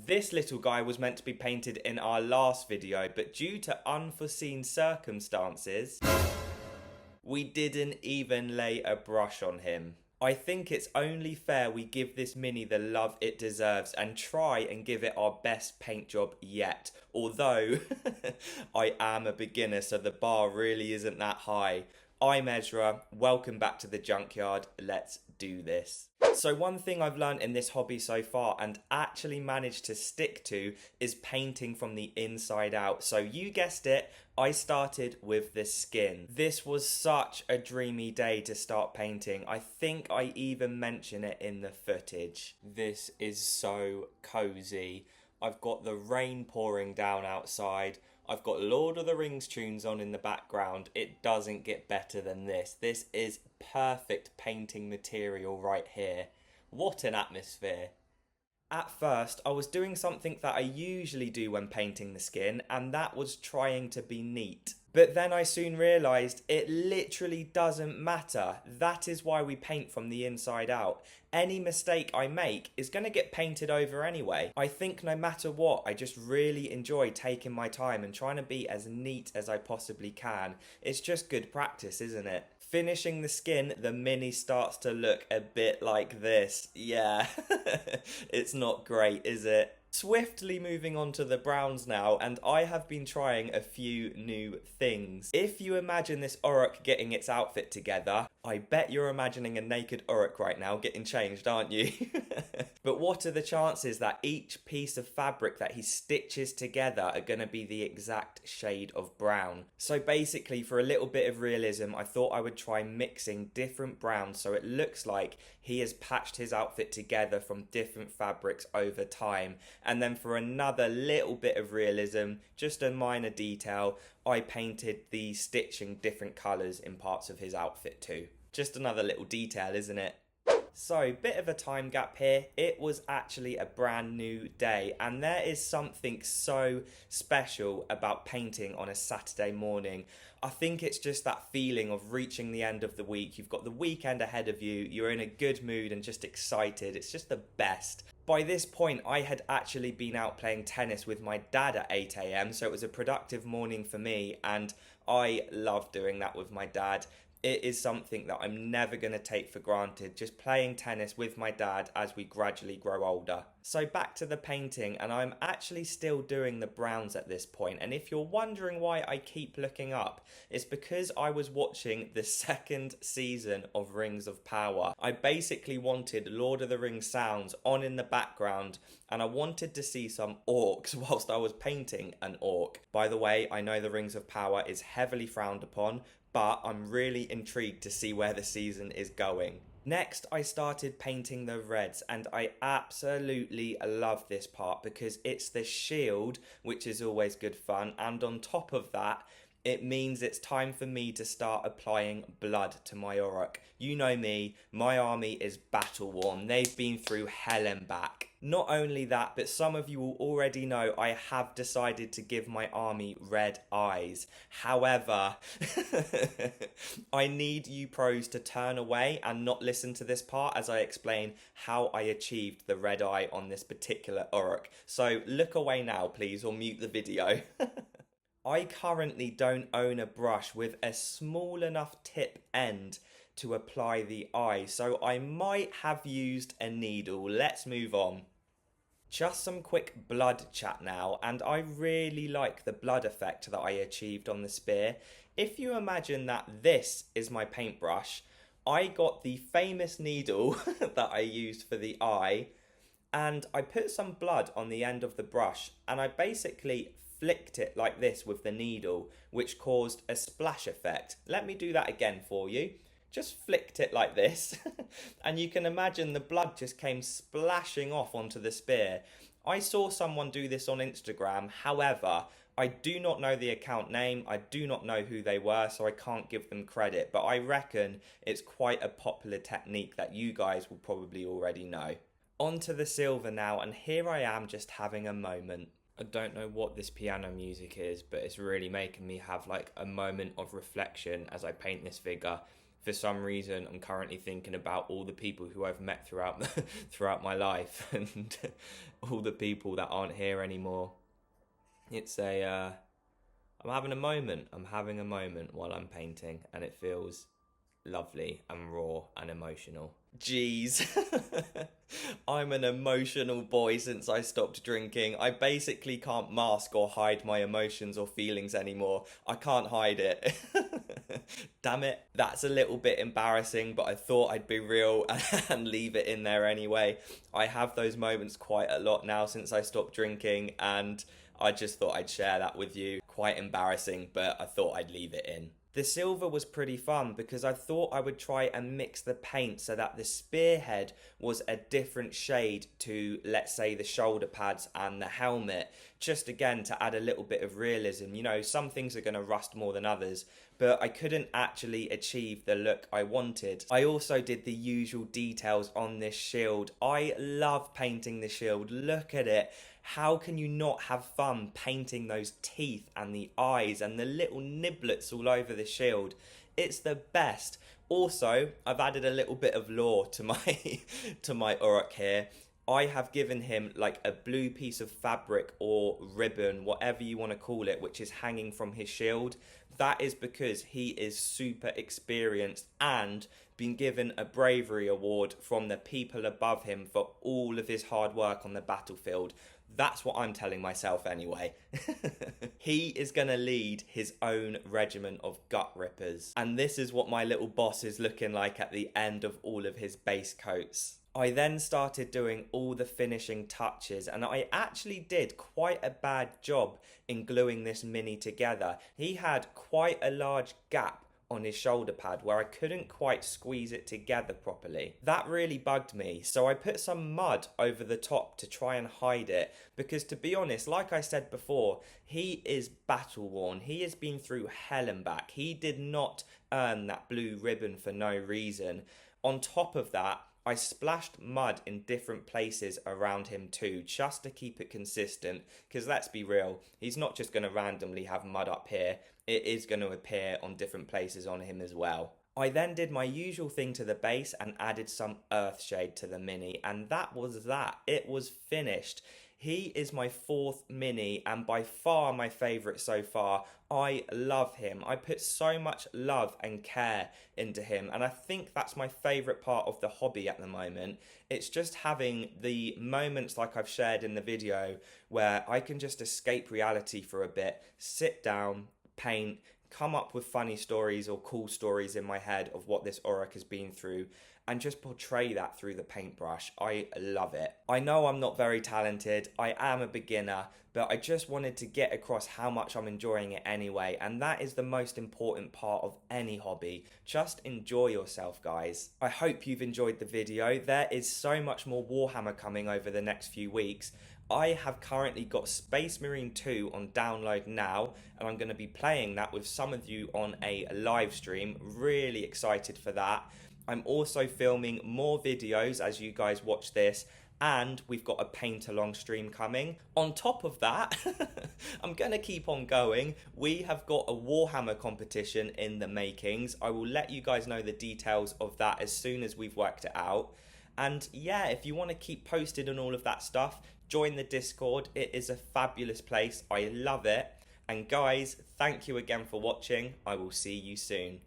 This little guy was meant to be painted in our last video, but due to unforeseen circumstances, we didn't even lay a brush on him. I think it's only fair we give this mini the love it deserves and try and give it our best paint job yet. Although, I am a beginner, so the bar really isn't that high. I'm Ezra, welcome back to the junkyard, let's do this. So one thing I've learned in this hobby so far and actually managed to stick to is painting from the inside out. So you guessed it, I started with the skin. This was such a dreamy day to start painting. I think I even mention it in the footage. This is so cozy. I've got the rain pouring down outside. I've got Lord of the Rings tunes on in the background. It doesn't get better than this. This is perfect painting material right here. What an atmosphere. At first, I was doing something that I usually do when painting the skin, and that was trying to be neat. But then I soon realised it literally doesn't matter. That is why we paint from the inside out. Any mistake I make is going to get painted over anyway. I think no matter what, I just really enjoy taking my time and trying to be as neat as I possibly can. It's just good practice, isn't it? Finishing the skin, the mini starts to look a bit like this. Yeah, it's not great, is it? Swiftly moving on to the browns now, and I have been trying a few new things. If you imagine this Orruk getting its outfit together, I bet you're imagining a naked Orruk right now getting changed, aren't you? But what are the chances that each piece of fabric that he stitches together are going to be the exact shade of brown? So basically, for a little bit of realism, I thought I would try mixing different browns so it looks like he has patched his outfit together from different fabrics over time. And then for another little bit of realism, just a minor detail, I painted the stitching different colours in parts of his outfit too. Just another little detail, isn't it? So, bit of a time gap here. It was actually a brand new day, and there is something so special about painting on a Saturday morning. I think it's just that feeling of reaching the end of the week. You've got the weekend ahead of you, you're in a good mood and just excited. It's just the best. By this point, I had actually been out playing tennis with my dad at 8 AM, so it was a productive morning for me, and I love doing that with my dad. It is something that I'm never going to take for granted, just playing tennis with my dad as we gradually grow older. So back to the painting, and I'm actually still doing the browns at this point. And if you're wondering why I keep looking up, it's because I was watching the second season of Rings of Power. I basically wanted Lord of the Rings sounds on in the background, and I wanted to see some orcs whilst I was painting an orc. By the way, I know the Rings of Power is heavily frowned upon, but I'm really intrigued to see where the season is going. Next, I started painting the reds, and I absolutely love this part because it's the shield, which is always good fun, and on top of that, it means it's time for me to start applying blood to my Orruk. You know me, my army is battle worn. They've been through hell and back. Not only that, but some of you will already know I have decided to give my army red eyes. However, I need you pros to turn away and not listen to this part as I explain how I achieved the red eye on this particular Orruk. So look away now, please, or mute the video. I currently don't own a brush with a small enough tip end to apply the eye, so I might have used a needle. Let's move on. Just some quick blood chat now, and I really like the blood effect that I achieved on the spear. If you imagine that this is my paintbrush, I got the famous needle that I used for the eye, and I put some blood on the end of the brush, and I basically flicked it like this with the needle, which caused a splash effect. Let me do that again for you. Just flicked it like this, and you can imagine the blood just came splashing off onto the spear. I saw someone do this on Instagram, however, I do not know the account name, I do not know who they were, so I can't give them credit, but I reckon it's quite a popular technique that you guys will probably already know. On to the silver now, and here I am just having a moment. I don't know what this piano music is, but it's really making me have like a moment of reflection as I paint this figure. For some reason, I'm currently thinking about all the people who I've met throughout my life, and all the people that aren't here anymore. It's I'm having a moment. I'm having a moment while I'm painting, and it feels lovely and raw and emotional. Jeez. I'm an emotional boy since I stopped drinking. I basically can't mask or hide my emotions or feelings anymore. I can't hide it. Damn it. That's a little bit embarrassing, but I thought I'd be real and leave it in there anyway. I have those moments quite a lot now since I stopped drinking, and I just thought I'd share that with you. Quite embarrassing, but I thought I'd leave it in. The silver was pretty fun because I thought I would try and mix the paint so that the spearhead was a different shade to, let's say, the shoulder pads and the helmet. Just again to add a little bit of realism. You know, some things are going to rust more than others, but I couldn't actually achieve the look I wanted. I also did the usual details on this shield. I love painting the shield. Look at it. How can you not have fun painting those teeth and the eyes and the little niblets all over the shield? It's the best. Also, I've added a little bit of lore to my Orruk here. I have given him like a blue piece of fabric or ribbon, whatever you want to call it, which is hanging from his shield. That is because he is super experienced and been given a bravery award from the people above him for all of his hard work on the battlefield. That's what I'm telling myself anyway. He is going to lead his own regiment of gut rippers. And this is what my little boss is looking like at the end of all of his base coats. I then started doing all the finishing touches, and I actually did quite a bad job in gluing this mini together. He had quite a large gap on his shoulder pad where I couldn't quite squeeze it together properly. That really bugged me, so I put some mud over the top to try and hide it, because to be honest, like I said before, he is battle worn. He has been through hell and back. He did not earn that blue ribbon for no reason. On top of that, I splashed mud in different places around him too, just to keep it consistent, because let's be real, he's not just going to randomly have mud up here. It is going to appear on different places on him as well. I then did my usual thing to the base and added some earth shade to the mini, and that was that. It was finished. He is my fourth mini and by far my favourite so far. I love him. I put so much love and care into him, and I think that's my favourite part of the hobby at the moment. It's just having the moments like I've shared in the video where I can just escape reality for a bit, sit down, paint, come up with funny stories or cool stories in my head of what this Orruk has been through, and just portray that through the paintbrush. I love it. I know I'm not very talented, I am a beginner, but I just wanted to get across how much I'm enjoying it anyway, and that is the most important part of any hobby. Just enjoy yourself, guys. I hope you've enjoyed the video. There is so much more Warhammer coming over the next few weeks. I have currently got Space Marine 2 on download now, and I'm going to be playing that with some of you on a live stream. Really excited for that. I'm also filming more videos as you guys watch this, and we've got a paint along stream coming. On top of that, I'm going to keep on going. We have got a Warhammer competition in the makings. I will let you guys know the details of that as soon as we've worked it out. And yeah, if you want to keep posted on all of that stuff, join the Discord. It is a fabulous place. I love it. And guys, thank you again for watching. I will see you soon.